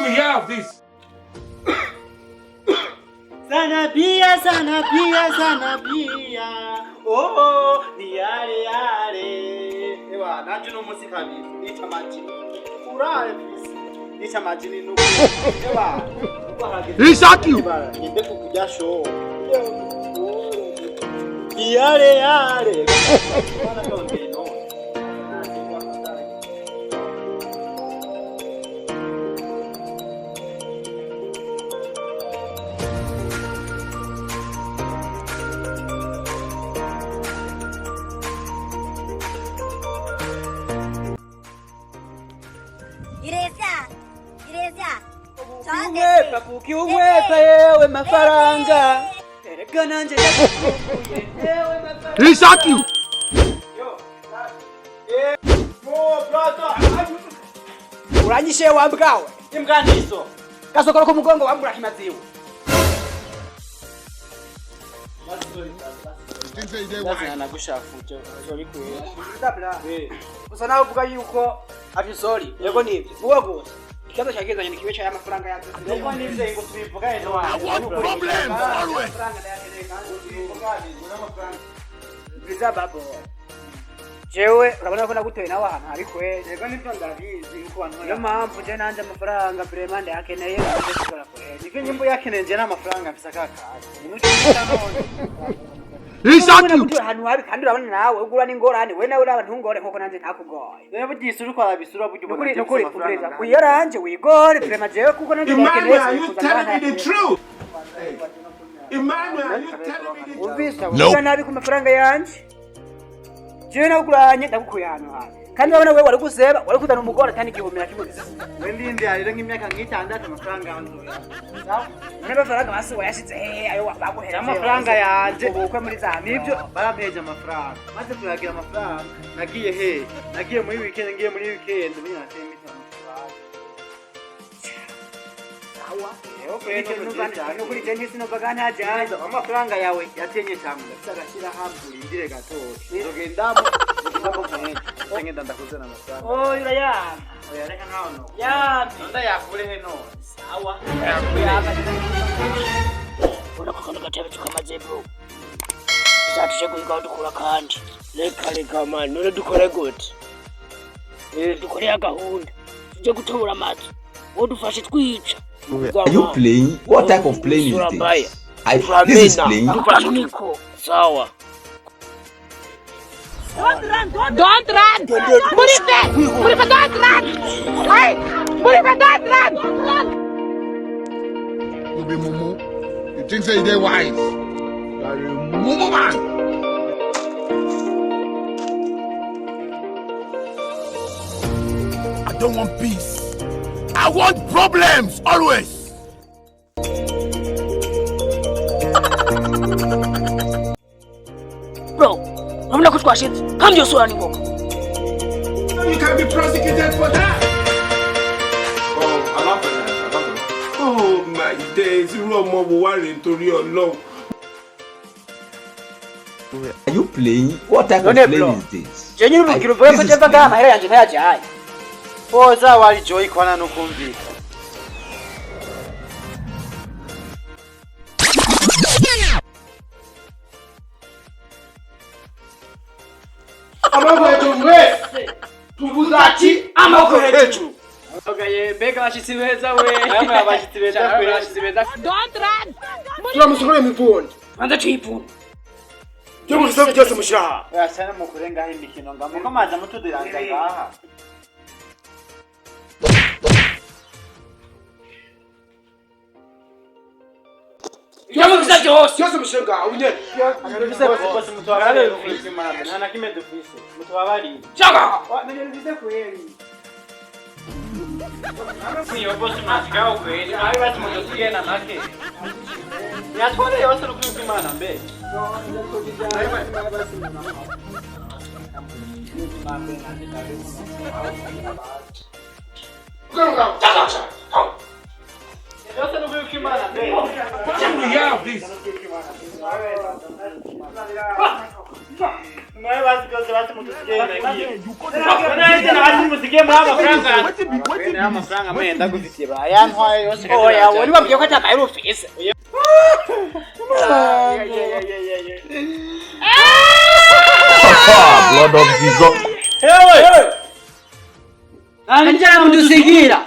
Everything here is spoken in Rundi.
me hear of this. Sanabia, Sanabia, Sanabia. Oh, yare yare. Ewa, najuno musikabi. Nicha majini. Urare please. Nicha majini nuko. Ewa. He shot you. Nibe kukujasho. Yare yare. Bana konde no. Ukiumweka yewe mafaranga. Erega nanje yakuye yewe mafaranga. He shot you. Yo, brother. Uranyishe wambwawe. Imbwandiso. Kasokoro ku mugongo wambura kimaziwe. Nagushafuja. Sorry kwe. Ndabla. Usa nawe uvuga yuko ati sorry. Yego nibyo. Vuga gose. Kibazo cyagezanye ni kibe cya amafaranga yazo. Niko nivyo ngo tubivuga eno. Biza babo. Jewe urabona ko nagutoye nawe ahantu ari kwe. Yego nivyo ndabizi uko abantu. Yo mpamvu je nanje amafaranga vraiment yakeneye ndashobora kwe. Niko nyimbo yakeneye je n'amafaranga mfisa kaka. He shot you. Hanu habi kandi urabona nawe ugura n'ingorane we nawe urabana ntungore nkuko nanje ntakugoye. Rero budisura uko abisura buryo ubona. Nukuri kureza. Kuyaranje wigore vraiment jewe kuko nanje Emmanuel, are you telling me the truth? Emmanuel, are you telling me the truth? Ubisa ugira nabi ku mafaranga yanje. Jewe nakuranye ndagukuye hano hano. Kandi urabona wewe wari guseba wari kuzana umugore kandi igihumira kimwe. We ndindi ari nk'imyaka nk'itandatu amafaranga yanzu. Sawa? None amafaranga basi wayashize ayo baguhera amafaranga yanje ubukwe muri za nibyo barampeje amafaranga. Maze tuyagira amafaranga nagiye nagiye muri weekend binyatemita amafaranga. Sawa? Nukuri je sinobagana hajaje amafaranga yawe yatenye cyane ndasagashira hambura indire gatoki. Zogendamo ngenda ndakuzana amafaranga. Oh yurayama. Oya reka nkaho. Yambi. Nda yakure heno. Sawa. Unakokono gatebe tukamaze bro. Zatuje kuyiga dukura kandi. Reka man none dukore gute. Dukore agahunda. Tuje gutobora amazi. Wodufashe twica. Are you playing? What type of playing is this? This is playing. Sawa. Don't run! Don't run! Murife, don't run! Hey! Murife, don't run! You be mumu. You think say they wise? You are a mumu man. I don't want peace. I want problems always. Bro, I'm not going to shit. Come your soul anymore. You can be prosecuted for that. Oh, I love that. Oh my days, you are more worrying to your love. Are you playing? What type of playing is this? Genuinely, you go to the game. I am Jai. Poza wali joy kwana nukumbi. Amabwe tumwe. Tubuzaki amabwe hetu. Okay, bega bashitsi beza we. Namwe abashitsi beza kwe bashitsi beza. Don't run! Turamusukure miponi. Manza chipuni. Cyo musabe cyose mushaha. Yasana mukurenga imikino ngamuko maza mutudiranga ngaha. Yamu bisaje hose. Cyose mushenga unye. Bise bose mutwabare ufisi mama. Nana kime dufisi. Mutwabari. Chaka. Nanye bise kweli. Kuyo boss masikao kweli. Ai basi mutosiye na make. Yatwale yose rukufisi mana mbe. Ai basi mama. Chaka. Yose rukufisi have this. Oh yeah, when you have your cut my face. Blood of Jesus. Andiamo to seguire.